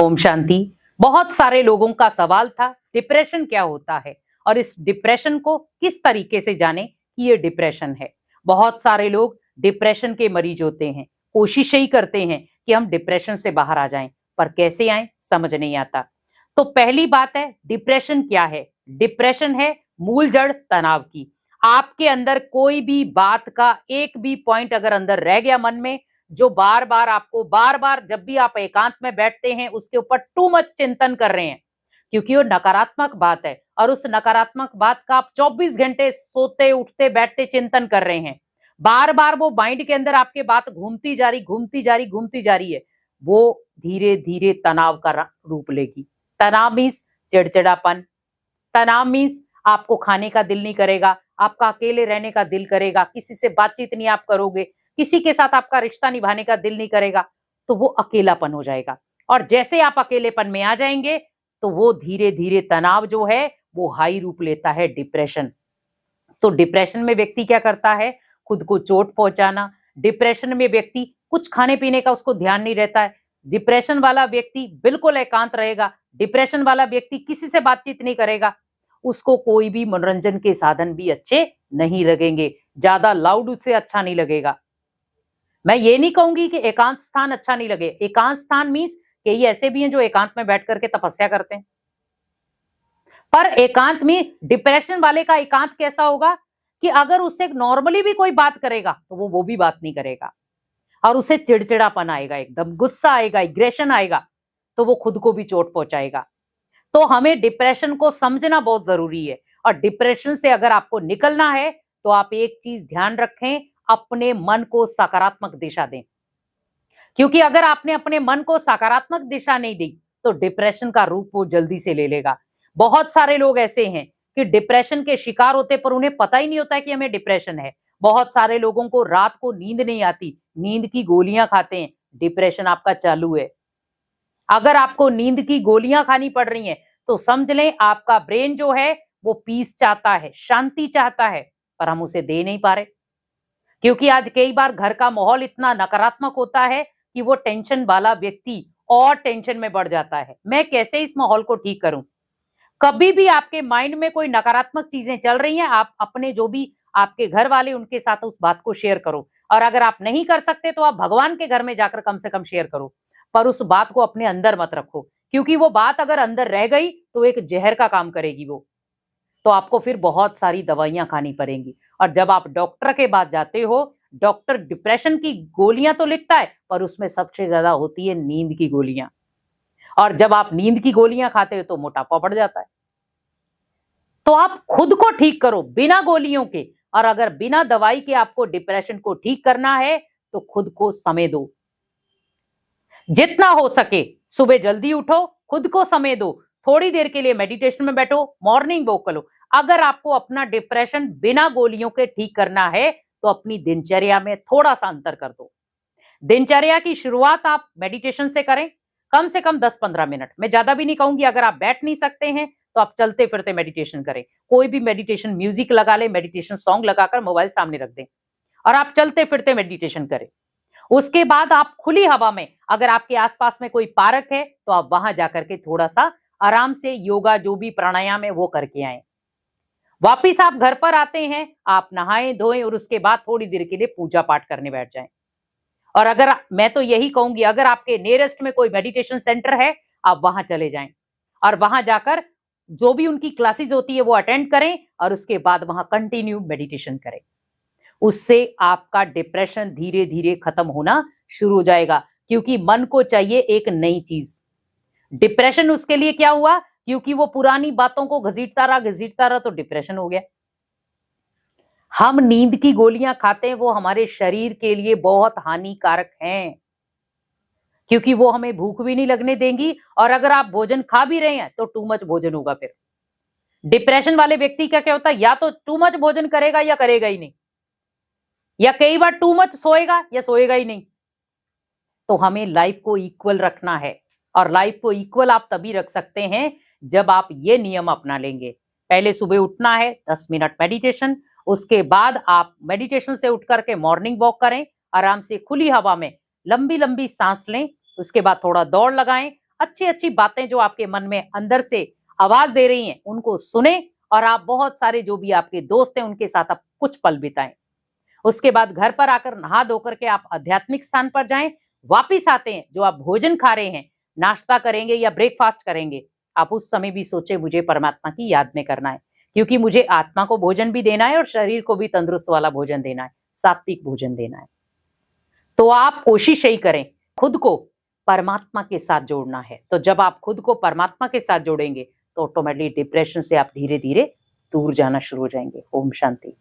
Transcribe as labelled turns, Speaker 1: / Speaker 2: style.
Speaker 1: ओम शांति। बहुत सारे लोगों का सवाल था डिप्रेशन क्या होता है और इस डिप्रेशन को किस तरीके से जाने कि ये डिप्रेशन है। बहुत सारे लोग डिप्रेशन के मरीज होते हैं, कोशिश यही करते हैं कि हम डिप्रेशन से बाहर आ जाएं, पर कैसे आए समझ नहीं आता। तो पहली बात है, डिप्रेशन क्या है? डिप्रेशन है मूल जड़ तनाव की। आपके अंदर कोई भी बात का एक भी पॉइंट अगर अंदर रह गया मन में, जो बार बार आपको बार बार जब भी आप एकांत में बैठते हैं उसके ऊपर टू मच चिंतन कर रहे हैं, क्योंकि वो नकारात्मक बात है और उस नकारात्मक बात का आप 24 घंटे सोते उठते बैठते चिंतन कर रहे हैं, बार बार वो माइंड के अंदर आपके बात घूमती जा रही घूमती जा रही है, वो धीरे धीरे तनाव का रूप लेगी। तनाव मीन्स चिड़चिड़ापन, तनाव मीन्स आपको खाने का दिल नहीं करेगा, आपका अकेले रहने का दिल करेगा, किसी से बातचीत नहीं आप करोगे, किसी के साथ आपका रिश्ता निभाने का दिल नहीं करेगा, तो वो अकेलापन हो जाएगा। और जैसे आप अकेलेपन में आ जाएंगे तो वो धीरे धीरे तनाव जो है वो हाई रूप लेता है डिप्रेशन। तो डिप्रेशन में व्यक्ति क्या करता है? खुद को चोट पहुंचाना। डिप्रेशन में व्यक्ति कुछ खाने पीने का उसको ध्यान नहीं रहता है। डिप्रेशन वाला व्यक्ति बिल्कुल एकांत रहेगा। डिप्रेशन वाला व्यक्ति किसी से बातचीत नहीं करेगा। उसको कोई भी मनोरंजन के साधन भी अच्छे नहीं लगेंगे, ज्यादा लाउड उसे अच्छा नहीं लगेगा। मैं ये नहीं कहूंगी कि एकांत स्थान अच्छा नहीं लगे। एकांत स्थान मीन्स कई ऐसे भी हैं जो एकांत में बैठ करके तपस्या करते हैं, पर एकांत में डिप्रेशन वाले का एकांत कैसा होगा कि अगर उससे नॉर्मली भी कोई बात करेगा तो वो भी बात नहीं करेगा और उसे चिड़चिड़ापन आएगा, एकदम गुस्सा आएगा, एग्रेशन आएगा, तो वो खुद को भी चोट पहुंचाएगा। तो हमें डिप्रेशन को समझना बहुत जरूरी है। और डिप्रेशन से अगर आपको निकलना है तो आप एक चीज ध्यान रखें, अपने मन को सकारात्मक दिशा दें, क्योंकि अगर आपने अपने मन को सकारात्मक दिशा नहीं दी तो डिप्रेशन का रूप वो जल्दी से ले लेगा। बहुत सारे लोग ऐसे हैं कि डिप्रेशन के शिकार होते पर उन्हें पता ही नहीं होता है कि हमें डिप्रेशन है। बहुत सारे लोगों को रात को नींद नहीं आती, नींद की गोलियां खाते हैं, डिप्रेशन आपका चालू है। अगर आपको नींद की गोलियां खानी पड़ रही हैं तो समझ लें आपका ब्रेन जो है वो पीस चाहता है, शांति चाहता है, पर हम उसे दे नहीं पा रहे, क्योंकि आज कई बार घर का माहौल इतना नकारात्मक होता है कि वो टेंशन वाला व्यक्ति और टेंशन में बढ़ जाता है। मैं कैसे इस माहौल को ठीक करूं? कभी भी आपके माइंड में कोई नकारात्मक चीजें चल रही हैं, आप अपने जो भी आपके घर वाले उनके साथ उस बात को शेयर करो, और अगर आप नहीं कर सकते तो आप भगवान के घर में जाकर कम से कम शेयर करो, पर उस बात को अपने अंदर मत रखो, क्योंकि वो बात अगर अंदर रह गई तो एक जहर का काम करेगी वो, तो आपको फिर बहुत सारी दवाइयां खानी पड़ेंगी। और जब आप डॉक्टर के पास जाते हो, डॉक्टर डिप्रेशन की गोलियां तो लिखता है, पर उसमें सबसे ज्यादा होती है नींद की गोलियां, और जब आप नींद की गोलियां खाते हो तो मोटापा बढ़ जाता है। तो आप खुद को ठीक करो बिना गोलियों के, और अगर बिना दवाई के आपको डिप्रेशन को ठीक करना है तो खुद को समय दो, जितना हो सके सुबह जल्दी उठो, खुद को समय दो, थोड़ी देर के लिए मेडिटेशन में बैठो, मॉर्निंग वॉक करो। अगर आपको अपना डिप्रेशन बिना गोलियों के ठीक करना है तो अपनी दिनचर्या में थोड़ा सा अंतर कर दो। दिनचर्या की शुरुआत आप मेडिटेशन से करें, कम से कम 10-15 मिनट। मैं ज्यादा भी नहीं कहूंगी, अगर आप बैठ नहीं सकते हैं तो आप चलते फिरते मेडिटेशन करें, कोई भी मेडिटेशन म्यूजिक लगा ले, मेडिटेशन सॉन्ग लगाकर मोबाइल सामने रख दें और आप चलते फिरते मेडिटेशन करें। उसके बाद आप खुली हवा में, अगर आपके आसपास में कोई पार्क है तो आप वहां जाकर के थोड़ा सा आराम से योगा जो भी प्राणायाम है वो करके आए। वापिस आप घर पर आते हैं, आप नहाएं धोएं और उसके बाद थोड़ी देर के लिए पूजा पाठ करने बैठ जाएं। और अगर मैं तो यही कहूंगी, अगर आपके नियरेस्ट में कोई मेडिटेशन सेंटर है आप वहां चले जाएं और वहां जाकर जो भी उनकी क्लासेस होती है वो अटेंड करें और उसके बाद वहां कंटिन्यू मेडिटेशन करें। उससे आपका डिप्रेशन धीरे धीरे खत्म होना शुरू हो जाएगा, क्योंकि मन को चाहिए एक नई चीज। डिप्रेशन उसके लिए क्या हुआ? क्योंकि वो पुरानी बातों को घसीटता रहा तो डिप्रेशन हो गया। हम नींद की गोलियां खाते हैं, वो हमारे शरीर के लिए बहुत हानिकारक हैं, क्योंकि वो हमें भूख भी नहीं लगने देंगी, और अगर आप भोजन खा भी रहे हैं तो टू मच भोजन होगा। फिर डिप्रेशन वाले व्यक्ति का क्या होता है? या तो टू मच भोजन करेगा या करेगा ही नहीं, या कई बार टू मच सोएगा या सोएगा ही नहीं। तो हमें लाइफ को इक्वल रखना है, और लाइफ को इक्वल आप तभी रख सकते हैं जब आप ये नियम अपना लेंगे। पहले सुबह उठना है, 10 मिनट मेडिटेशन, उसके बाद आप मेडिटेशन से उठ करके मॉर्निंग वॉक करें, आराम से खुली हवा में लंबी लंबी सांस लें, उसके बाद थोड़ा दौड़ लगाएं, अच्छी अच्छी बातें जो आपके मन में अंदर से आवाज दे रही हैं उनको सुने, और आप बहुत सारे जो भी आपके दोस्त हैं उनके साथ आप कुछ पल बिताएं। उसके बाद घर पर आकर नहा धो करके आप आध्यात्मिक स्थान पर जाएं। वापिस आते हैं, जो आप भोजन खा रहे हैं, नाश्ता करेंगे या ब्रेकफास्ट करेंगे, आप उस समय भी सोचे मुझे परमात्मा की याद में करना है, क्योंकि मुझे आत्मा को भोजन भी देना है और शरीर को भी तंदुरुस्त वाला भोजन देना है, सात्विक भोजन देना है। तो आप कोशिश यही करें, खुद को परमात्मा के साथ जोड़ना है। तो जब आप खुद को परमात्मा के साथ जोड़ेंगे तो ऑटोमेटिकली डिप्रेशन से आप धीरे धीरे दूर जाना शुरू हो जाएंगे। ओम शांति।